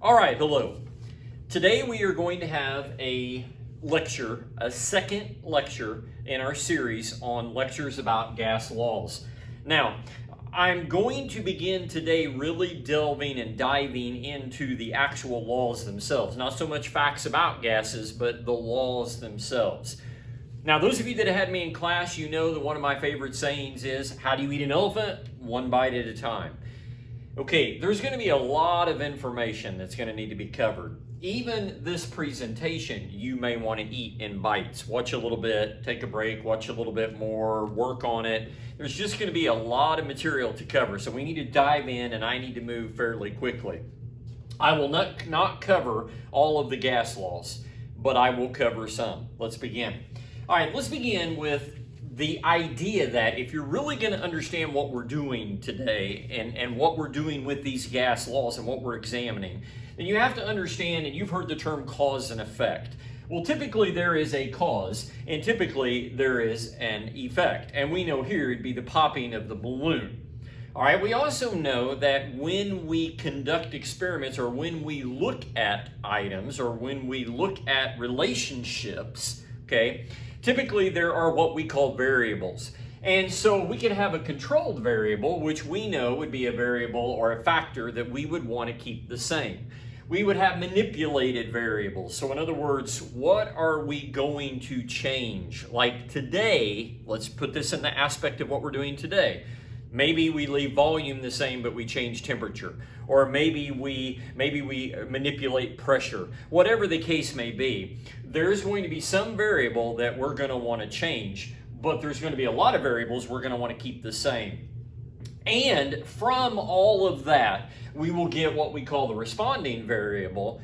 All right, hello. Today we are going to have a lecture, a second lecture in our series on lectures about gas laws. Now, I'm going to begin today really delving and diving into the actual laws themselves. Not so much facts about gases, but the laws themselves. Now, those of you that have had me in class, you know that one of my favorite sayings is, how do you eat an elephant? One bite at a time. Okay, there's going to be a lot of information that's going to need to be covered. Even this presentation, you may want to eat in bites. Watch a little bit, take a break, watch a little bit more, work on it. There's just going to be a lot of material to cover, so we need to dive in and I need to move fairly quickly. I will not cover all of the gas laws, but I will cover some. Let's begin. All right, let's begin with the idea that if you're really going to understand what we're doing today and what we're doing with these gas laws and what we're examining, then you have to understand, and you've heard the term cause and effect. Well, typically there is a cause, and typically there is an effect. And we know here it'd be the popping of the balloon. All right, we also know that when we conduct experiments or when we look at items or when we look at relationships, okay, typically there are what we call variables. And so we could have a controlled variable, which we know would be a variable or a factor that we would want to keep the same. We would have manipulated variables. So in other words, what are we going to change? Like today, let's put this in the aspect of what we're doing today. Maybe we leave volume the same, but we change temperature. Or maybe we manipulate pressure. Whatever the case may be, there's going to be some variable that we're going to want to change, but there's going to be a lot of variables we're going to want to keep the same. And from all of that, we will get what we call the responding variable,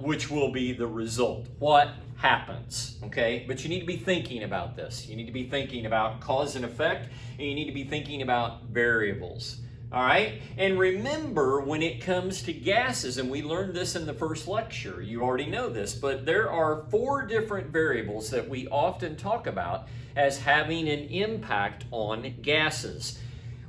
which will be the result. What happens, okay? But you need to be thinking about this. You need to be thinking about cause and effect, and you need to be thinking about variables, all right? And remember, when it comes to gases, and we learned this in the first lecture, you already know this, but there are 4 different variables that we often talk about as having an impact on gases.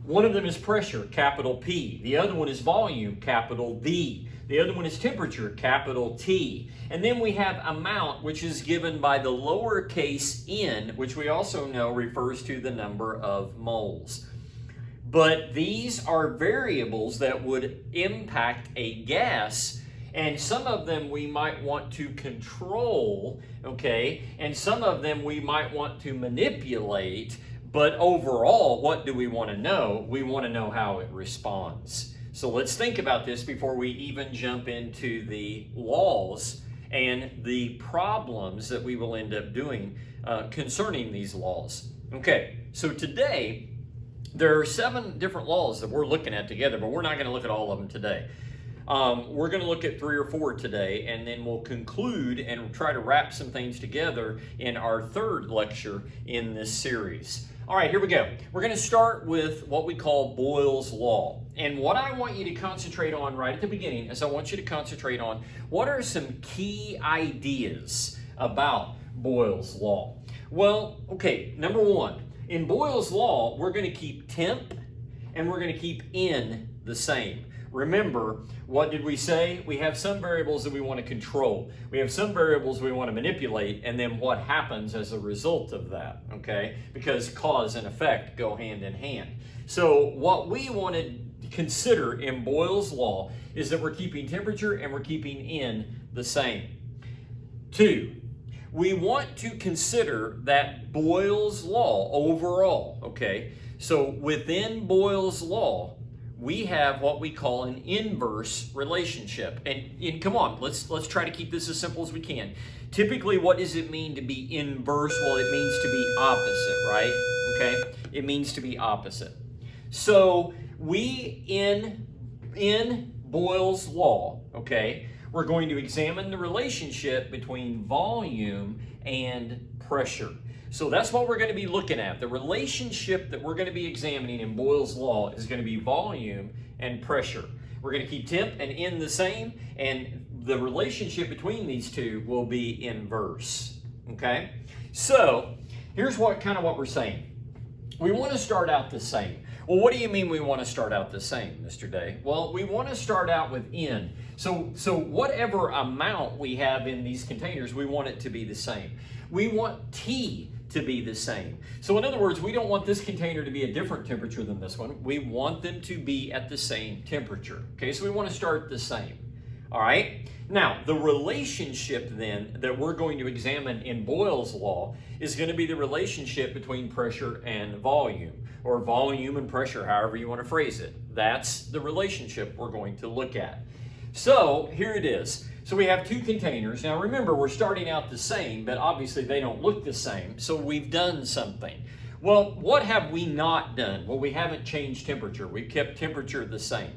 One of them is pressure, capital P. The other one is volume, capital V. The other one is temperature, capital T. And then we have amount, which is given by the lowercase n, which we also know refers to the number of moles. But these are variables that would impact a gas, and some of them we might want to control, okay? And some of them we might want to manipulate, but overall, what do we want to know? We want to know how it responds. So let's think about this before we even jump into the laws and the problems that we will end up doing concerning these laws. Okay, so today there are 7 different laws that we're looking at together, but we're not going to look at all of them today. We're going to look at 3 or 4 today, and then we'll conclude and try to wrap some things together in our 3rd lecture in this series. All right, here we go. We're going to start with what we call Boyles Law. And what I want you to concentrate on right at the beginning is I want you to concentrate on what are some key ideas about Boyles Law. Well, okay, number 1, in Boyles Law, we're going to keep temp and we're going to keep N the same. Remember, what did we say? We have some variables that we want to control. We have some variables we want to manipulate, and then what happens as a result of that, okay? Because cause and effect go hand in hand. So what we want to consider in Boyles Law is that we're keeping temperature and we're keeping N the same. 2, we want to consider that Boyles Law overall, okay? So within Boyles Law, we have what we call an inverse relationship. And come on, let's try to keep this as simple as we can. Typically, what does it mean to be inverse? Well, it means to be opposite, right? Okay? It means to be opposite. So we, in Boyles Law, okay, we're going to examine the relationship between volume and pressure. So that's what we're going to be looking at. The relationship that we're going to be examining in Boyles Law is going to be volume and pressure. We're going to keep temp and N the same, and the relationship between these two will be inverse. Okay? So here's what we're saying. We want to start out the same. Well, what do you mean we want to start out the same, Mr. Day? Well, we want to start out with N. So whatever amount we have in these containers, we want it to be the same. We want T to be the same. So in other words, we don't want this container to be a different temperature than this one. We want them to be at the same temperature. Okay, so we want to start the same. All right. Now, the relationship then that we're going to examine in Boyles Law is going to be the relationship between pressure and volume, or volume and pressure, however you want to phrase it. That's the relationship we're going to look at. So here it is. So we have two containers. Now remember, we're starting out the same, but obviously they don't look the same. So we've done something. Well, what have we not done? Well, we haven't changed temperature. We've kept temperature the same.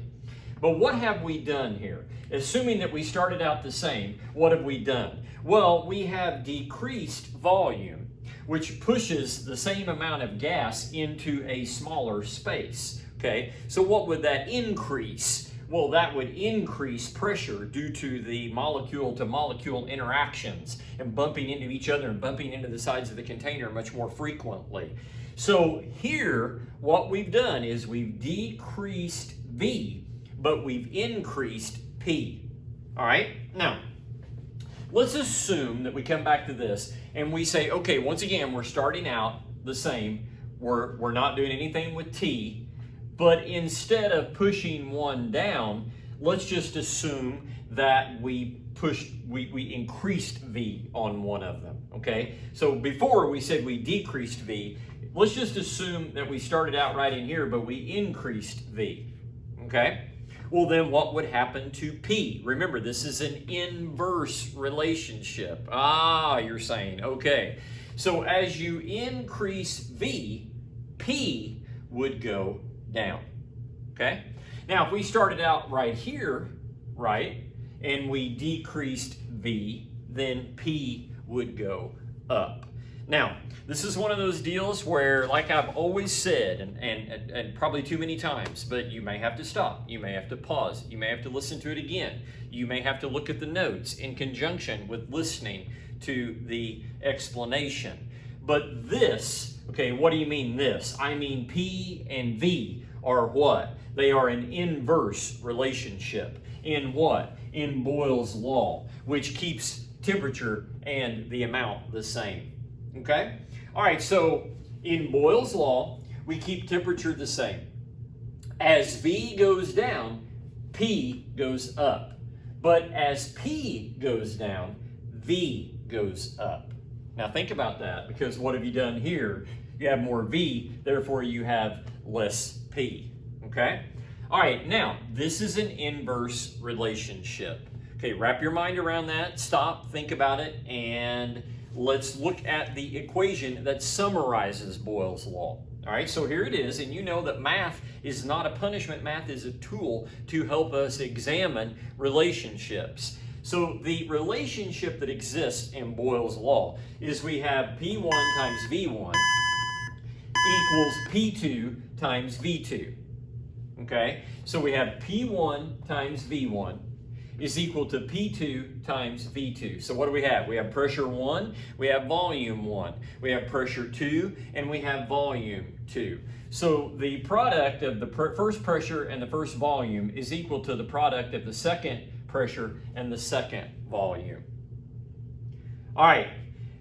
But what have we done here? Assuming that we started out the same, what have we done? Well, we have decreased volume, which pushes the same amount of gas into a smaller space. Okay, so what would that increase? Well, that would increase pressure due to the molecule-to-molecule interactions and bumping into each other and bumping into the sides of the container much more frequently. So here, what we've done is we've decreased V, but we've increased P. All right? Now, let's assume that we come back to this and we say, okay, once again, we're starting out the same. We're not doing anything with T. But instead of pushing one down, let's just assume that we increased V on one of them, okay? So before we said we decreased V, let's just assume that we started out right in here, but we increased V, okay? Well, then what would happen to P? Remember, this is an inverse relationship. You're saying, okay. So as you increase V, P would go down, okay? Now, if we started out right here, right, and we decreased V, then P would go up. Now, this is one of those deals where, like I've always said, and probably too many times, but you may have to stop, you may have to pause, you may have to listen to it again, you may have to look at the notes in conjunction with listening to the explanation. But this, okay, what do you mean this? I mean P and V are what? They are an inverse relationship. In what? In Boyles Law, which keeps temperature and the amount the same. Okay? All right, so in Boyles Law, we keep temperature the same. As V goes down, P goes up. But as P goes down, V goes up. Now think about that, because what have you done here? You have more V, therefore you have less P, okay? All right, now, this is an inverse relationship. Okay, wrap your mind around that, stop, think about it, and let's look at the equation that summarizes Boyles Law. All right, so here it is, and you know that math is not a punishment. Math is a tool to help us examine relationships. So the relationship that exists in Boyles Law is we have P1 times V1 equals P2 times V2. Okay, so we have P1 times V1 is equal to P2 times V2. So what do we have? We have pressure 1, we have volume 1, we have pressure 2, and we have volume 2. So the product of the first pressure and the first volume is equal to the product of the second pressure and the second volume. All right,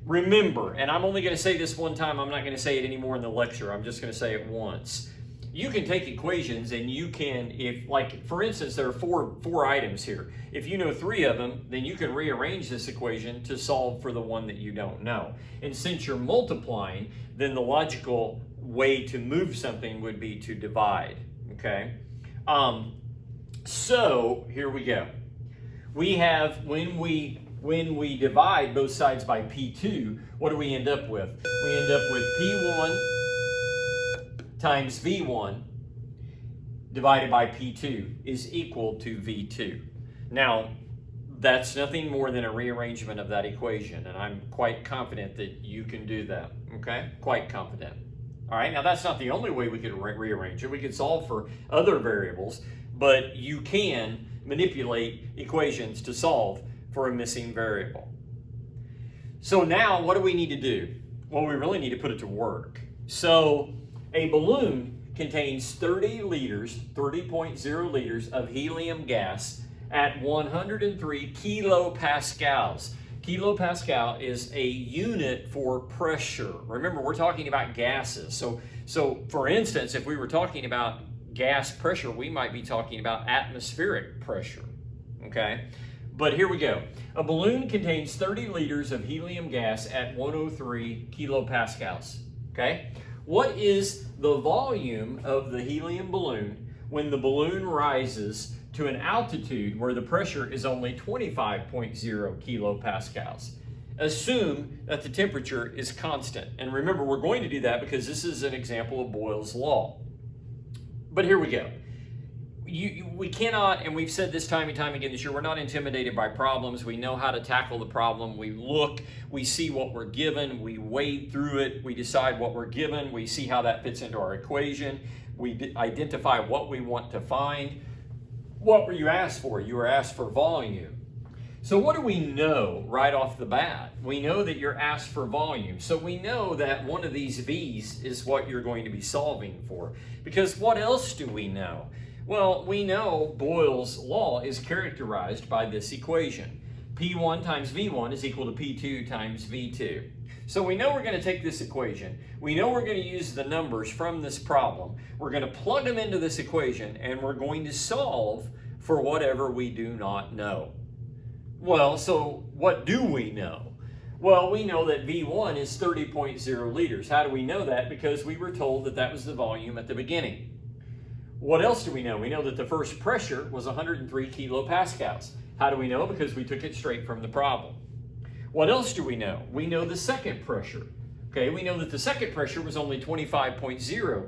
remember, and I'm only going to say this one time, I'm not going to say it anymore in the lecture, I'm just going to say it once. You can take equations and you can, if like, for instance, there are four items here. If you know 3 of them, then you can rearrange this equation to solve for the one that you don't know. And since you're multiplying, then the logical way to move something would be to divide, okay? So here we go. We have, when we divide both sides by P2, what do we end up with? We end up with P1 times V1 divided by P2 is equal to V2. Now, that's nothing more than a rearrangement of that equation, and I'm quite confident that you can do that, okay? Quite confident. All right, now that's not the only way we could rearrange it. We could solve for other variables, but you can manipulate equations to solve for a missing variable. So now, what do we need to do? Well, we really need to put it to work. So a balloon contains 30.0 liters of helium gas at 103 kilopascals. Kilopascal is a unit for pressure. Remember, we're talking about gases. So for instance, if we were talking about gas pressure, we might be talking about atmospheric pressure, okay? But here we go. A balloon contains 30 liters of helium gas at 103 kilopascals, okay? What is the volume of the helium balloon when the balloon rises to an altitude where the pressure is only 25.0 kilopascals? Assume that the temperature is constant. And remember, we're going to do that because this is an example of Boyles Law. But here we go. We cannot, and we've said this time and time again this year, we're not intimidated by problems. We know how to tackle the problem. We look, we see what we're given, we wade through it, we decide what we're given, we see how that fits into our equation, we identify what we want to find. What were you asked for? You were asked for volume. So what do we know right off the bat? We know that you're asked for volume. So we know that one of these V's is what you're going to be solving for. Because what else do we know? Well, we know Boyles Law is characterized by this equation. P1 times V1 is equal to P2 times V2. So we know we're going to take this equation. We know we're going to use the numbers from this problem. We're going to plug them into this equation, and we're going to solve for whatever we do not know. Well, so what do we know? Well, we know that V1 is 30.0 liters. How do we know that? Because we were told that that was the volume at the beginning. What else do we know? We know that the first pressure was 103 kilopascals. How do we know? Because we took it straight from the problem. What else do we know? We know the second pressure. Okay, we know that the second pressure was only 25.0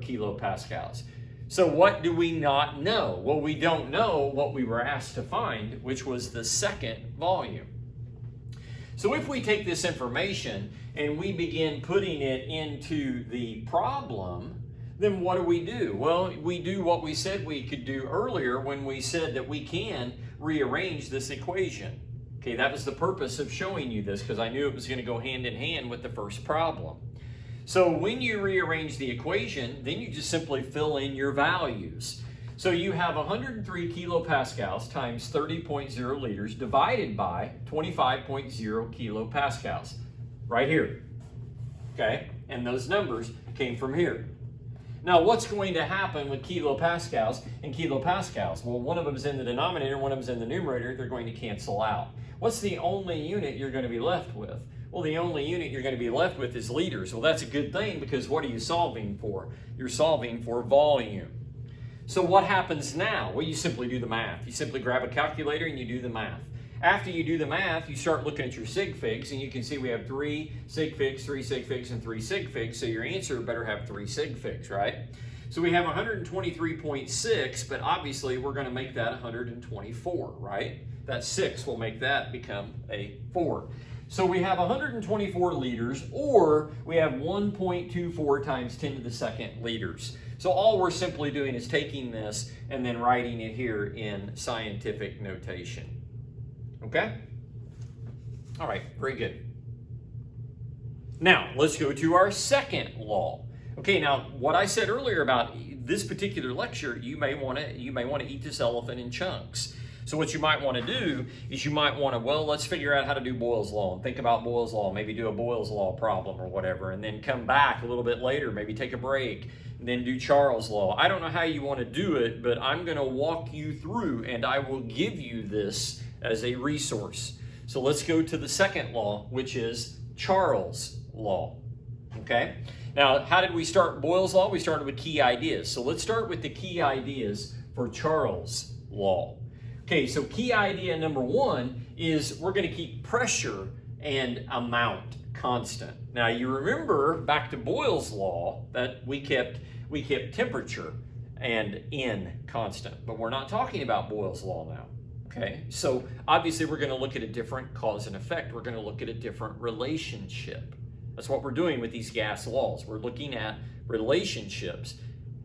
kilopascals. So what do we not know? Well, we don't know what we were asked to find, which was the second volume. So if we take this information and we begin putting it into the problem, then what do? Well, we do what we said we could do earlier when we said that we can rearrange this equation. Okay, that was the purpose of showing you this because I knew it was going to go hand in hand with the first problem. So when you rearrange the equation, then you just simply fill in your values. So you have 103 kilopascals times 30.0 liters divided by 25.0 kilopascals, right here. Okay, and those numbers came from here. Now, what's going to happen with kilopascals and kilopascals? Well, one of them is in the denominator, one of them is in the numerator. They're going to cancel out. What's the only unit you're going to be left with? Well, the only unit you're going to be left with is liters. Well, that's a good thing because what are you solving for? You're solving for volume. So what happens now? Well, you simply do the math. You simply grab a calculator and you do the math. After you do the math, you start looking at your sig figs, and you can see we have 3 sig figs, 3 sig figs, and 3 sig figs, so your answer better have 3 sig figs, right? So we have 123.6, but obviously we're going to make that 124, right? That 6 will make that become a 4. So we have 124 liters, or we have 1.24 times 10 to the second liters. So all we're simply doing is taking this and then writing it here in scientific notation. Okay? All right, very good. Now, let's go to our second law. Okay, now what I said earlier about this particular lecture, you may want to eat this elephant in chunks. So what you might want to do is you might want to, well, let's figure out how to do Boyles Law and think about Boyles Law, maybe do a Boyles Law problem or whatever, and then come back a little bit later, maybe take a break, and then do Charles Law. I don't know how you want to do it, but I'm going to walk you through, and I will give you this as a resource. So let's go to the second law, which is Charles Law. Okay? Now, how did we start Boyles Law? We started with key ideas. So let's start with the key ideas for Charles Law. Okay, so key idea number 1 is we're going to keep pressure and amount constant. Now, you remember back to Boyles Law that we kept temperature and N constant, but we're not talking about Boyles Law now. Okay, so obviously we're going to look at a different cause and effect. We're going to look at a different relationship. That's what we're doing with these gas laws. We're looking at relationships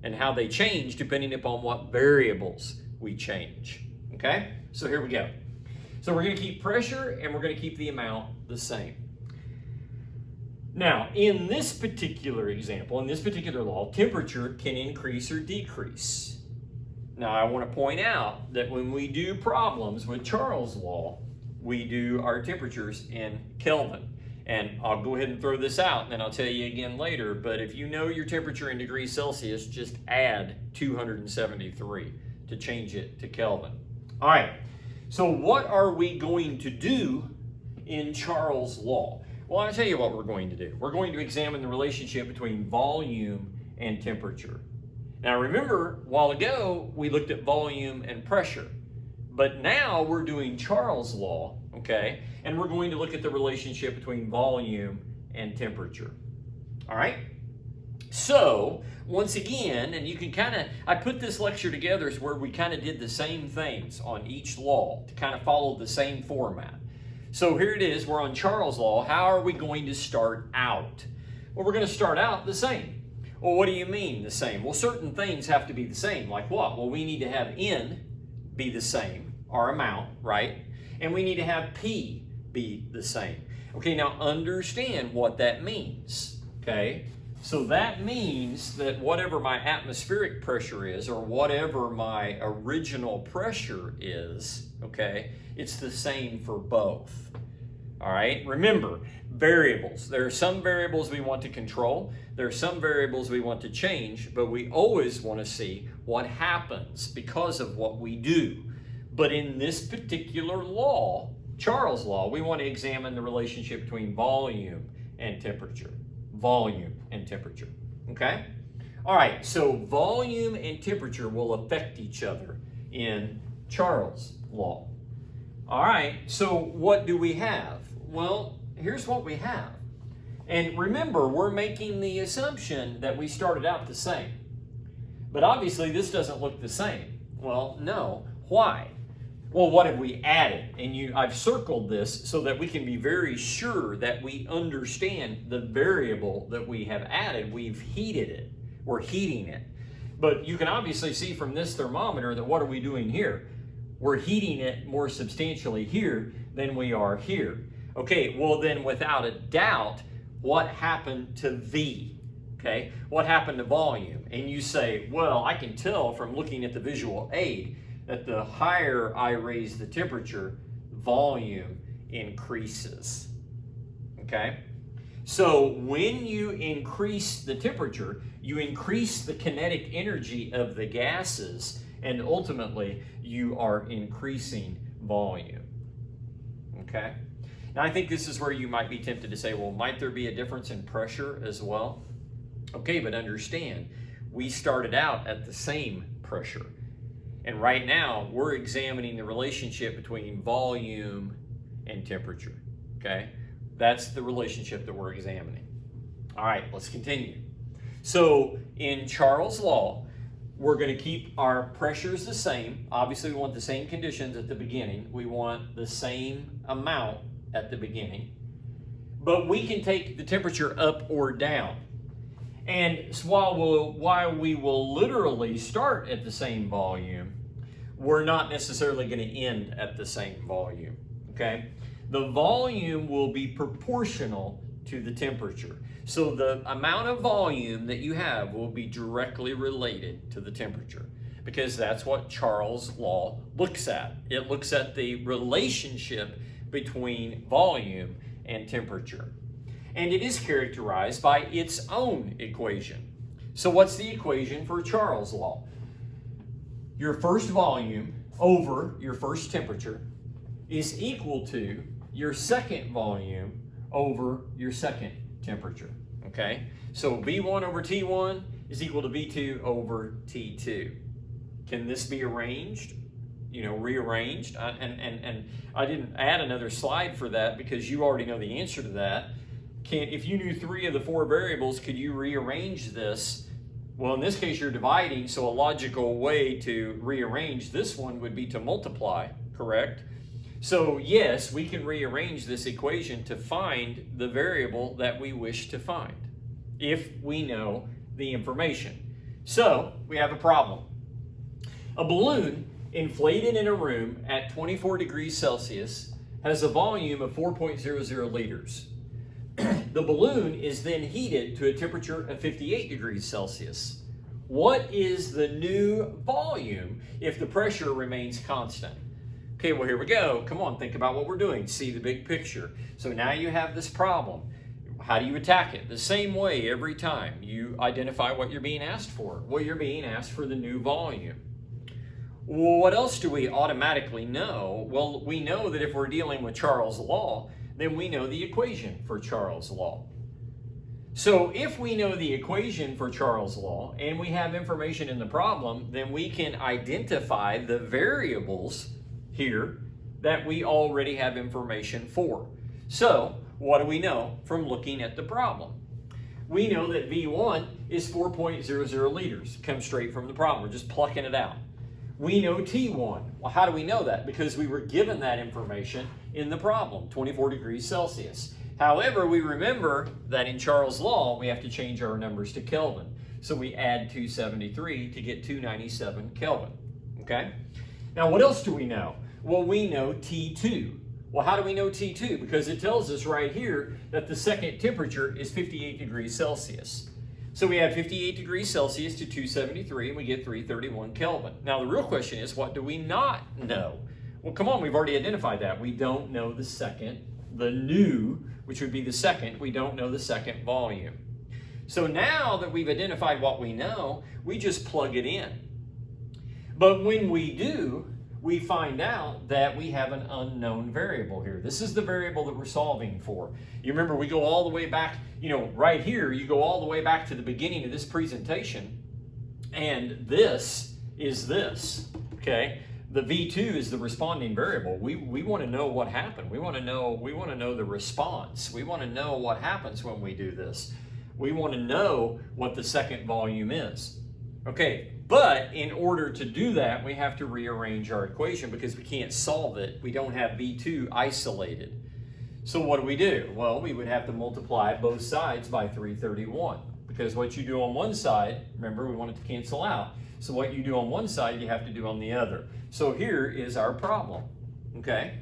and how they change depending upon what variables we change. Okay, so here we go. So we're going to keep pressure and we're going to keep the amount the same. Now, in this particular example, in this particular law, temperature can increase or decrease. Now, I want to point out that when we do problems with Charles' law, we do our temperatures in Kelvin. And I'll go ahead and throw this out, and then I'll tell you again later, but if you know your temperature in degrees Celsius, just add 273 to change it to Kelvin. All right, so what are we going to do in Charles' law? Well, I'll tell you what we're going to do. We're going to examine the relationship between volume and temperature. Now remember, a while ago, we looked at volume and pressure, but now we're doing Charles' law, okay? And we're going to look at the relationship between volume and temperature. All right? So, once again, and you can I put this lecture together as where we kind of did the same things on each law to kind of follow the same format. So here it is, we're on Charles' law. How are we going to start out? Well, we're going to start out the same. Well, what do you mean the same? Well, certain things have to be the same. Like what? Well, we need to have N be the same, our amount, right? And we need to have P be the same. Okay, now understand what that means, okay? So that means that whatever my atmospheric pressure is, or whatever my original pressure is, okay, it's the same for both. All right, remember, variables. There are some variables we want to control. There are some variables we want to change, but we always want to see what happens because of what we do. But in this particular law, Charles' law, we want to examine the relationship between volume and temperature. Volume and temperature, okay? All right, so volume and temperature will affect each other in Charles' law. All right, so what do we have? Well, here's what we have. And remember, we're making the assumption that we started out the same. But obviously, this doesn't look the same. Well, no. Why? Well, what have we added? And I've circled this so that we can be very sure that we understand the variable that we have added. We've heated it. We're heating it. But you can obviously see from this thermometer that what are we doing here? We're heating it more substantially here than we are here. Okay, well then without a doubt, what happened to V? Okay, what happened to volume? And you say, well, I can tell from looking at the visual aid that the higher I raise the temperature, volume increases. Okay? So when you increase the temperature, you increase the kinetic energy of the gases, and ultimately you are increasing volume. Okay? Now I think this is where you might be tempted to say, well, might there be a difference in pressure as well? Okay, but understand, we started out at the same pressure. And right now, we're examining the relationship between volume and temperature, okay? That's the relationship that we're examining. All right, let's continue. So in Charles' law, we're going to keep our pressures the same. Obviously, we want the same conditions at the beginning. We want the same amount at the beginning. But we can take the temperature up or down. And so while we will literally start at the same volume, we're not necessarily going to end at the same volume, okay? The volume will be proportional to the temperature. So the amount of volume that you have will be directly related to the temperature, because that's what Charles' law looks at. It looks at the relationship between volume and temperature. And it is characterized by its own equation. So what's the equation for Charles' law? Your first volume over your first temperature is equal to your second volume over your second temperature, okay? So V1 over T1 is equal to V2 over T2. Can this be arranged? Rearranged? And I didn't add another slide for that because you already know the answer to that. If you knew 3 of the 4 variables, could you rearrange this? Well, in this case, you're dividing, so a logical way to rearrange this one would be to multiply, correct? So yes, we can rearrange this equation to find the variable that we wish to find, if we know the information. So, we have a problem. A balloon inflated in a room at 24 degrees Celsius has a volume of 4.00 liters. the balloon is then heated to a temperature of 58 degrees Celsius. What is the new volume if the pressure remains constant? Okay, well, here we go. Come on, think about what we're doing. See the big picture. So now you have this problem. How do you attack it? The same way every time. You identify what you're being asked for. Well, you're being asked for the new volume. Well, what else do we automatically know? Well, we know that if we're dealing with Charles' law, then we know the equation for Charles' law. So if we know the equation for Charles' law and we have information in the problem, then we can identify the variables here that we already have information for. So what do we know from looking at the problem? We know that V1 is 4.00 liters. Comes straight from the problem. We're just plucking it out. We know T1. Well, how do we know that? Because we were given that information in the problem, 24 degrees Celsius. However, we remember that in Charles' law, we have to change our numbers to Kelvin. So we add 273 to get 297 Kelvin. Okay? Now, what else do we know? Well, we know T2. Well, how do we know T2? Because it tells us right here that the second temperature is 58 degrees Celsius. So we add 58 degrees Celsius to 273 and we get 331 Kelvin. Now the real question is, what do we not know? Well, come on, we've already identified that. We don't know the second, the new, which would be the second, we don't know the second volume. So now that we've identified what we know, we just plug it in. But when we do, we find out that we have an unknown variable here. This is the variable that we're solving for. You remember, we go all the way back, right here, you go all the way back to the beginning of this presentation, and this is this, okay? The V2 is the responding variable. We want to know what happened. We want to know the response. We want to know what happens when we do this. We want to know what the second volume is. Okay, but in order to do that, we have to rearrange our equation because we can't solve it. We don't have V2 isolated. So what do? Well, we would have to multiply both sides by 331 because what you do on one side, remember, we want it to cancel out. So what you do on one side, you have to do on the other. So here is our problem, okay?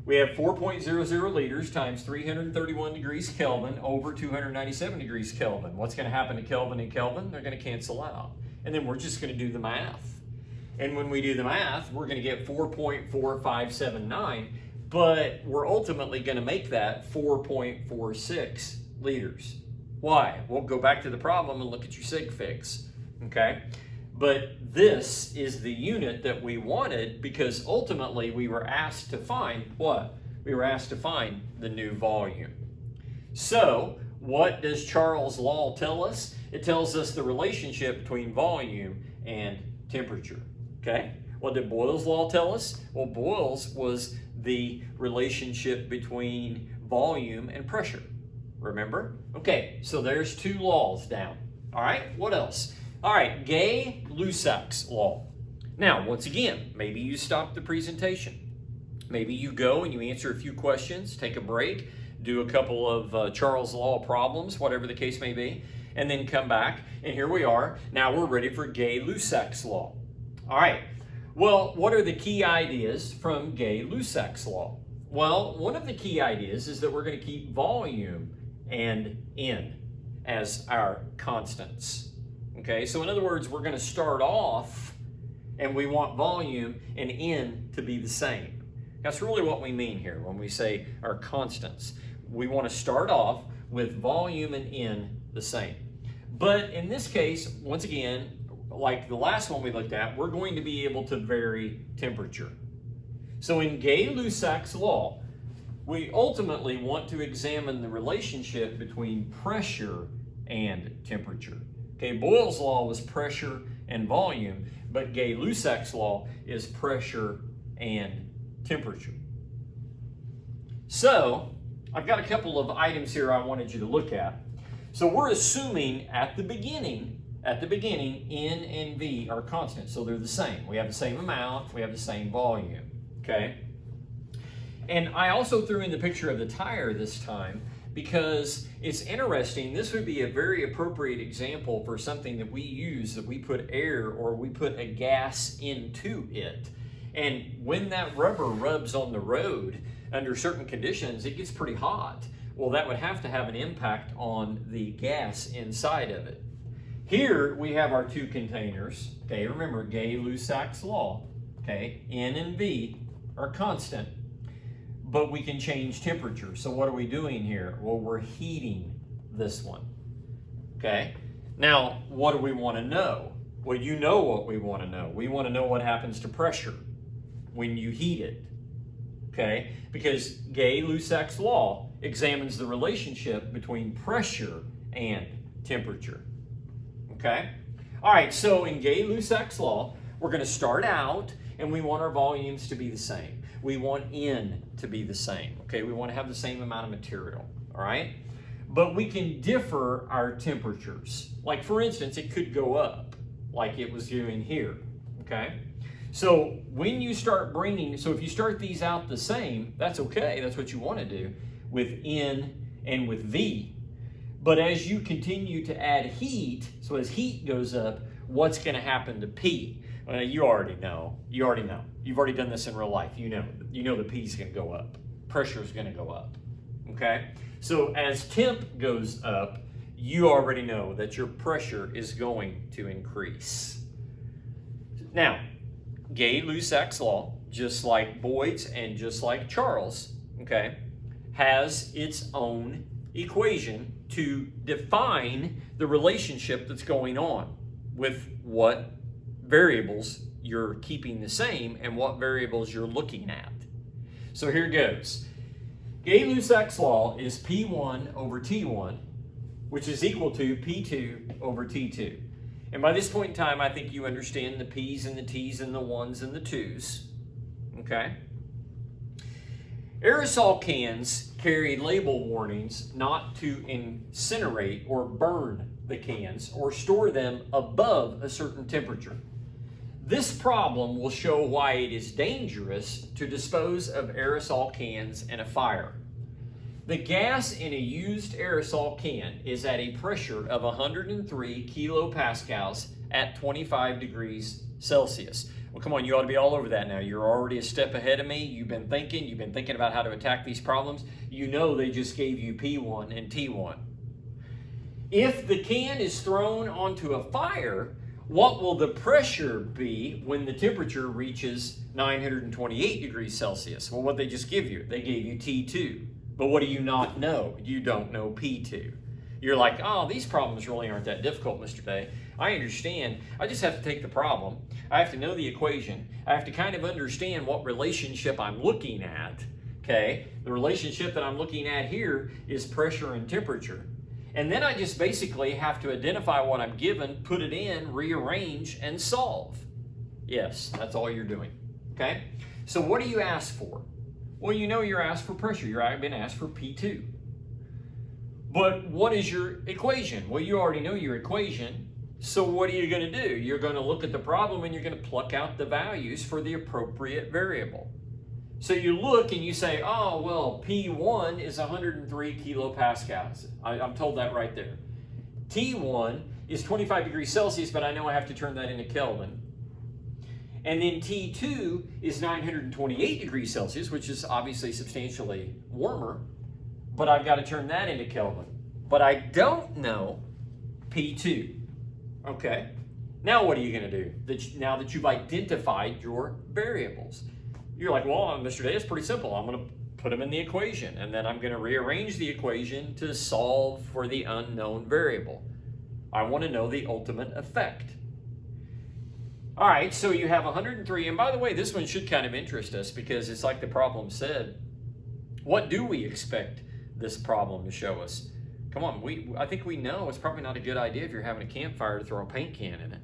We have 4.00 liters times 331 degrees Kelvin over 297 degrees Kelvin. What's going to happen to Kelvin and Kelvin? They're going to cancel out. And then we're just going to do the math. And when we do the math, we're going to get 4.4579, but we're ultimately going to make that 4.46 liters. Why? We'll go back to the problem and look at your sig figs, okay? But this is the unit that we wanted because ultimately we were asked to find what? We were asked to find the new volume. So what does Charles' law tell us? It tells us the relationship between volume and temperature, okay? What did Boyles' law tell us? Well, Boyles was the relationship between volume and pressure, remember? Okay, so there's two laws down. All right, what else? All right, Lussacs law. Now, once again, maybe you stop the presentation. Maybe you go and you answer a few questions, take a break, do a couple of Charles' law problems, whatever the case may be, and then come back, and here we are. Now we're ready for Lussacs law. All right, well, what are the key ideas from Lussacs law? Well, one of the key ideas is that we're going to keep volume and N as our constants. Okay, so in other words, we're going to start off and we want volume and N to be the same. That's really what we mean here when we say our constants. We want to start off with volume and N the same. But in this case, once again, like the last one we looked at, we're going to be able to vary temperature. So in Lussacs law, we ultimately want to examine the relationship between pressure and temperature. Okay, Boyles' law was pressure and volume, but Lussacs law is pressure and temperature. So, I've got a couple of items here I wanted you to look at. So we're assuming at the beginning, N and V are constant, so they're the same. We have the same amount, we have the same volume, okay? And I also threw in the picture of the tire this time because it's interesting. This would be a very appropriate example for something that we use, that we put air or we put a gas into it. And when that rubber rubs on the road under certain conditions, it gets pretty hot. Well, that would have to have an impact on the gas inside of it. Here we have our two containers. Okay, remember Lussacs law. Okay, N and V are constant, but we can change temperature. So what are we doing here? Well, we're heating this one. Okay, now what do we want to know? Well, you know what we want to know. We want to know what happens to pressure when you heat it. Okay, because Lussacs law examines the relationship between pressure and temperature. Okay, all right, so in Lussacs law, we're going to start out and we want our volumes to be the same. We want N to be the same. Okay, we want to have the same amount of material. All right, but we can differ our temperatures. Like for instance, it could go up like it was doing here. Okay, so when you start if you start these out the same, that's okay. That's what you want to do with N and with V. But as you continue to add heat, so as heat goes up, what's going to happen to P? Well, you already know. You've already done this in real life. You know the P is going to go up. Pressure is going to go up. Okay? So as temp goes up, you already know that your pressure is going to increase. Now, Lussacs law, just like Boyles and just like Charles, okay, has its own equation to define the relationship that's going on with what variables you're keeping the same and what variables you're looking at. So here goes. Lussacs law is P1 over T1, which is equal to P2 over T2. And by this point in time, I think you understand the P's and the T's and the 1's and the 2's. Okay? Aerosol cans carry label warnings not to incinerate or burn the cans or store them above a certain temperature. This problem will show why it is dangerous to dispose of aerosol cans in a fire. The gas in a used aerosol can is at a pressure of 103 kilopascals at 25 degrees Celsius. Well, come on, you ought to be all over that now. You're already a step ahead of me. You've been thinking about how to attack these problems. You know they just gave you P1 and T1. If the can is thrown onto a fire, what will the pressure be when the temperature reaches 928 degrees Celsius? Well, what they just give you? They gave you T2. But what do you not know? You don't know P2. You're like, oh, these problems really aren't that difficult, Mr. Day. I understand. I just have to take the problem. I have to know the equation. I have to kind of understand what relationship I'm looking at. Okay? The relationship that I'm looking at here is pressure and temperature. And then I just basically have to identify what I'm given, put it in, rearrange, and solve. Yes, that's all you're doing. Okay? So what do you ask for? Well, you know you're asked for pressure. You're been asked for P2. But what is your equation? Well, you already know your equation. So what are you going to do? You're going to look at the problem and you're going to pluck out the values for the appropriate variable. So you look and you say, oh, well, P1 is 103 kilopascals. I'm told that right there. T1 is 25 degrees Celsius, but I know I have to turn that into Kelvin. And then T2 is 928 degrees Celsius, which is obviously substantially warmer, but I've got to turn that into Kelvin. But I don't know P2. Okay, now what are you going to do now that you've identified your variables? You're like, well, Mr. Day, it's pretty simple. I'm going to put them in the equation, and then I'm going to rearrange the equation to solve for the unknown variable. I want to know the ultimate effect. All right, so you have 103, and by the way, this one should kind of interest us because it's like the problem said. What do we expect this problem to show us? Come on, I think we know it's probably not a good idea if you're having a campfire to throw a paint can in it,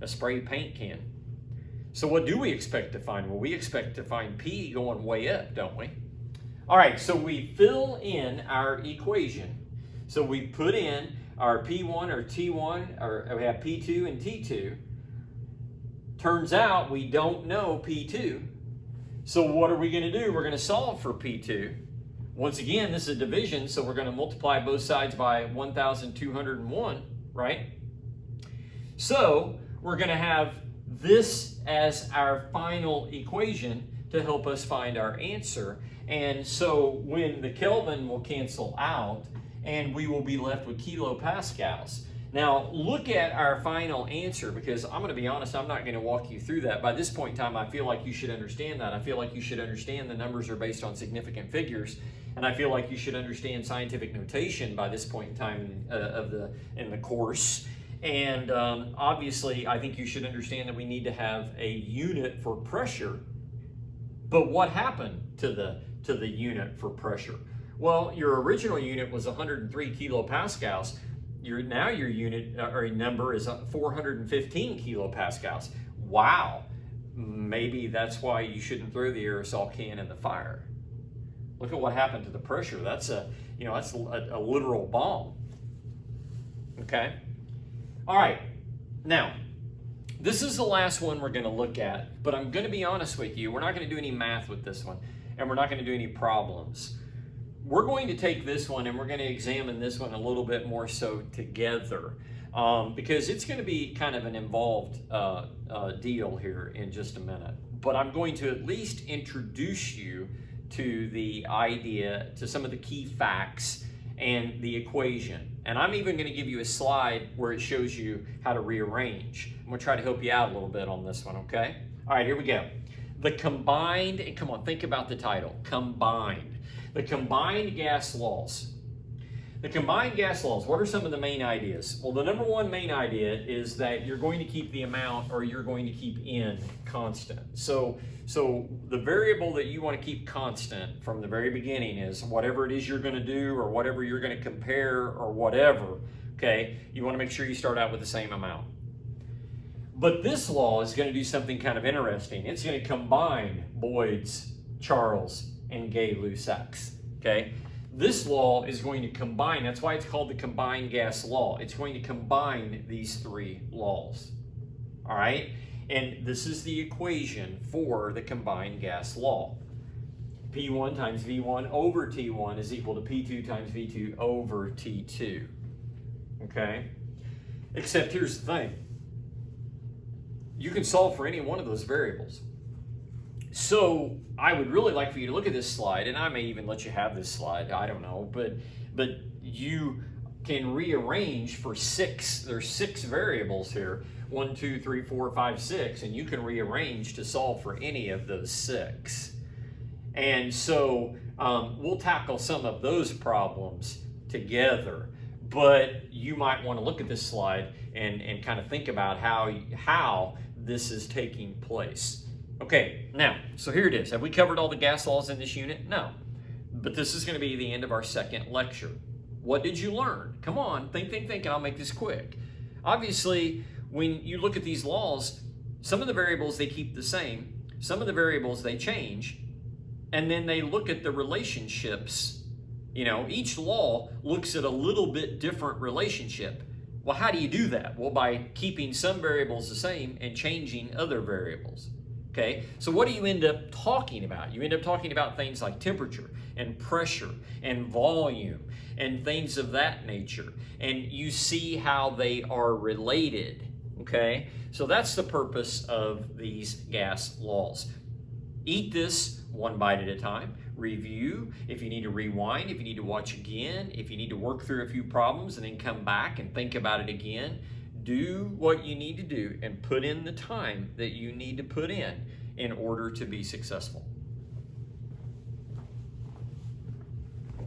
a spray paint can. So what do we expect to find? Well, we expect to find P going way up, don't we? All right, so we fill in our equation. So we put in our P1 or T1, or we have P2 and T2. Turns out we don't know P2. So what are we going to do? We're going to solve for P2. Once again, this is a division, so we're going to multiply both sides by 1,201, right? So we're going to have this as our final equation to help us find our answer. And so when the Kelvin will cancel out, and we will be left with kilopascals. Now, look at our final answer, because I'm going to be honest, I'm not going to walk you through that. By this point in time, I feel like you should understand that. I feel like you should understand the numbers are based on significant figures, and I feel like you should understand scientific notation by this point in time in the course. And obviously, I think you should understand that we need to have a unit for pressure. But what happened to the unit for pressure? Well, your original unit was 103 kilopascals. Your unit or number is 415 kilopascals. Wow, maybe that's why you shouldn't throw the aerosol can in the fire. Look at what happened to the pressure. That's a literal bomb. Okay. All right. Now, this is the last one we're going to look at, but I'm going to be honest with you. We're not going to do any math with this one, and we're not going to do any problems. We're going to take this one and we're going to examine this one a little bit more so together, because it's going to be kind of an involved deal here in just a minute. But I'm going to at least introduce you to the idea, to some of the key facts and the equation. And I'm even going to give you a slide where it shows you how to rearrange. I'm going to try to help you out a little bit on this one, okay? All right, here we go. The combined, and come on, think about the title, combined. The combined gas laws. The combined gas laws, what are some of the main ideas? Well, the number one main idea is that you're going to keep the amount, or you're going to keep N constant. So the variable that you want to keep constant from the very beginning is whatever it is you're going to do, or whatever you're going to compare, or whatever, okay? You want to make sure you start out with the same amount. But this law is going to do something kind of interesting. It's going to combine Boyles, Charles, and Gay-Lussacs, okay? This law is going to combine, that's why it's called the combined gas law. It's going to combine these three laws, all right? And this is the equation for the combined gas law. P1 times V1 over T1 is equal to P2 times V2 over T2, okay? Except here's the thing. You can solve for any one of those variables. So I would really like for you to look at this slide, and I may even let you have this slide, I don't know, but you can rearrange for six. There's 6 variables here, 1, 2, 3, 4, 5, 6, and you can rearrange to solve for any of those 6. And so we'll tackle some of those problems together, but you might want to look at this slide and kind of think about how this is taking place. Okay, now, so here it is. Have we covered all the gas laws in this unit? No. But this is going to be the end of our second lecture. What did you learn? Come on, think, and I'll make this quick. Obviously, when you look at these laws, some of the variables, they keep the same. Some of the variables, they change. And then they look at the relationships. You know, each law looks at a little bit different relationship. Well, how do you do that? Well, by keeping some variables the same and changing other variables. Okay, so what do you end up talking about? You end up talking about things like temperature and pressure and volume and things of that nature. And you see how they are related. Okay, so that's the purpose of these gas laws. Eat this one bite at a time. Review. If you need to rewind, if you need to watch again, if you need to work through a few problems and then come back and think about it again, do what you need to do and put in the time that you need to put in order to be successful.